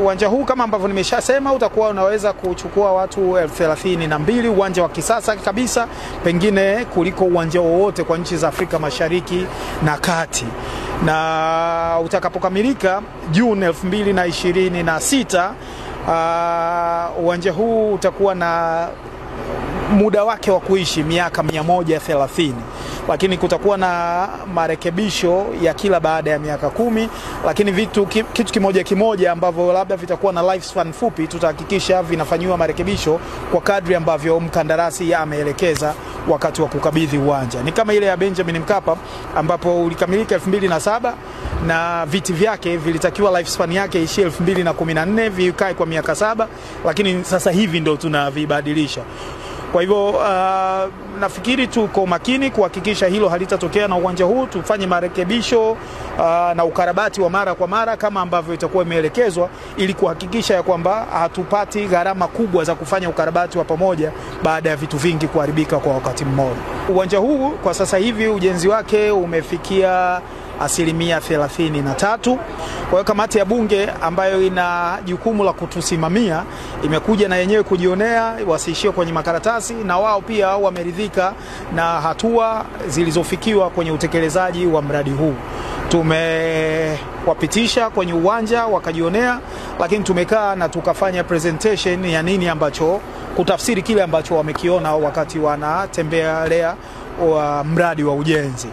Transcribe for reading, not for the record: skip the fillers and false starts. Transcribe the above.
Uwanja huu kama ambavyo nimeshasema utakuwa unaweza kuchukua watu 32,000, uwanja wa kisasa kabisa, pengine kuliko uwanja wowote kwa nchi za Afrika Mashariki na Kati. Na utakapokamilika Juni 2026, uwanja huu utakuwa na muda wake wa kuishi miaka 130, lakini kutakuwa na marekebisho ya kila baada ya miaka 10, lakini kitu kimoja ambavyo labda vitakuwa na lifespan fupi tutahakikisha vinafanywa marekebisho kwa kadri ambavyo mkandarasi ameelekeza wakati wa kukabidhi uwanja. Ni kama ile ya Benjamin Mkapa ambapo ulikamilika 2007 na viti vyake vilitakiwa lifespan yake ishie 2014, vikae kwa miaka 7, lakini sasa hivi ndo tunavibadilisha. Kwa hivyo nafikiri tuko makini kuhakikisha hilo halitatokea na uwanja huu. Tufanye marekebisho na ukarabati wa mara kwa mara kama ambavyo itakuwa imeelekezwa, ili kuhakikisha ya kwamba hatupati gharama kubwa za kufanya ukarabati wa pamoja baada ya vitu vingi kuharibika kwa wakati mmoja. Uwanja huu kwa sasa hivi ujenzi wake umefikia 33%. Kwa hiyo kamati ya bunge ambayo ina jukumu la kutusimamia imekuja na yenyewe kujionea, wasiishie kwenye makaratasi, na wao pia wameridhika na hatua zilizofikiwa kwenye utekelezaji wa mradi huu. Tumewapitisha kwenye uwanja wakajionea, lakini tumekaa na tukafanya presentation ya nini ambacho kutafsiri kile ambacho wamekiona wakati wanatembelea mradi wa ujenzi.